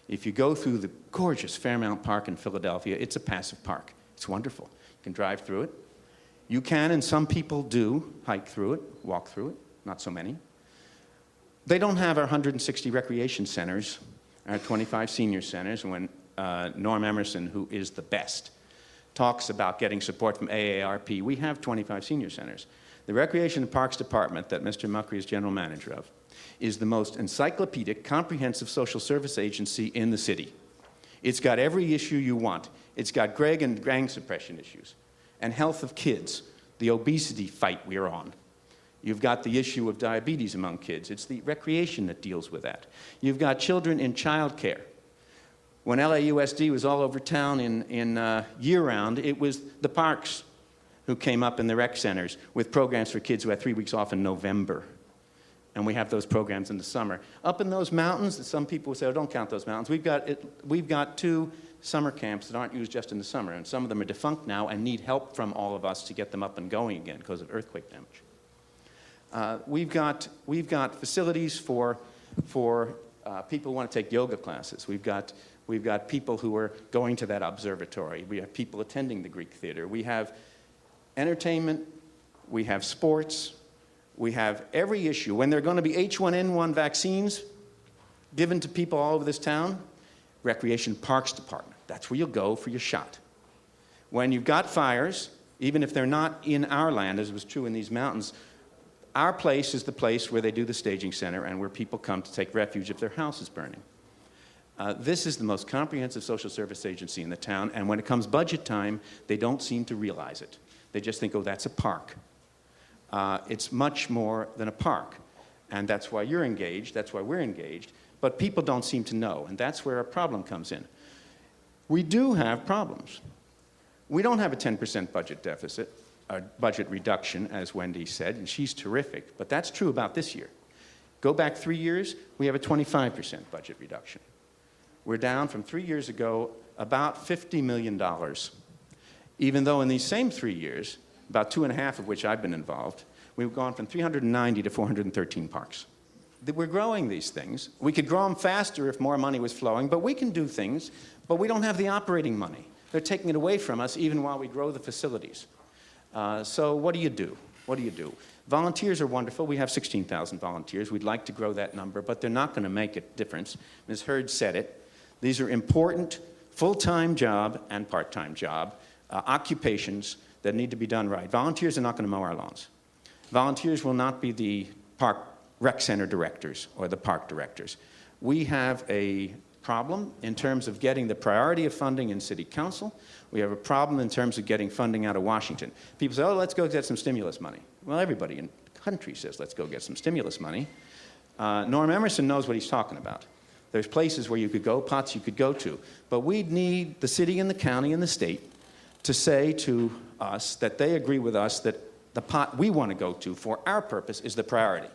If you go through the gorgeous Fairmount Park in Philadelphia, it's a passive park. It's wonderful. You can drive through it. You can, and some people do, hike through it, walk through it, not so many. They don't have our 160 recreation centers, our 25 senior centers, when Norm Emerson, who is the best, talks about getting support from AARP. We have 25 senior centers. The Recreation and Parks Department that Mr. Muckery is general manager of is the most encyclopedic, comprehensive social service agency in the city. It's got every issue you want. It's got Greg and gang suppression issues and health of kids, the obesity fight we're on. You've got the issue of diabetes among kids. It's the recreation that deals with that. You've got children in childcare. When LAUSD was all over town in year-round, it was the parks who came up in the rec centers with programs for kids who had 3 weeks off in November. And we have those programs in the summer. Up in those mountains, some people say, oh, don't count those mountains. We've got 2 summer camps that aren't used just in the summer, and some of them are defunct now and need help from all of us to get them up and going again because of earthquake damage. We've got facilities for people who want to take yoga classes. We've got people who are going to that observatory. We have people attending the Greek theater. We have entertainment. We have sports. We have every issue. When there are going to be H1N1 vaccines given to people all over this town, Recreation Parks Department. That's where you'll go for your shot. When you've got fires, even if they're not in our land, as was true in these mountains, our place is the place where they do the staging center and where people come to take refuge if their house is burning. This is the most comprehensive social service agency in the town, and when it comes budget time, they don't seem to realize it. They just think, oh, that's a park. It's much more than a park, and that's why you're engaged, that's why we're engaged, but people don't seem to know, and that's where a problem comes in. We do have problems. We don't have a 10% budget deficit, a budget reduction, as Wendy said, and she's terrific, but that's true about this year. Go back 3 years, we have a 25% budget reduction. We're down from 3 years ago about $50 million, even though in these same 3 years, about 2.5 of which I've been involved, we've gone from 390 to 413 parks. We're growing these things. We could grow them faster if more money was flowing, but we can do things, but we don't have the operating money. They're taking it away from us even while we grow the facilities. So what do you do? What do you do? Volunteers are wonderful. We have 16,000 volunteers. We'd like to grow that number, but they're not going to make a difference. Ms. Hurd said it. These are important full-time job and part-time job occupations that need to be done right. Volunteers are not going to mow our lawns. Volunteers will not be the park rec center directors or the park directors. We have a problem in terms of getting the priority of funding in City Council. We have a problem in terms of getting funding out of Washington. People say, oh, let's go get some stimulus money. Well, everybody in the country says, let's go get some stimulus money. Norm Emerson knows what he's talking about. There's places where you could go, pots you could go to. But we'd need the city and the county and the state to say to us that they agree with us that the pot we want to go to for our purpose is the priority.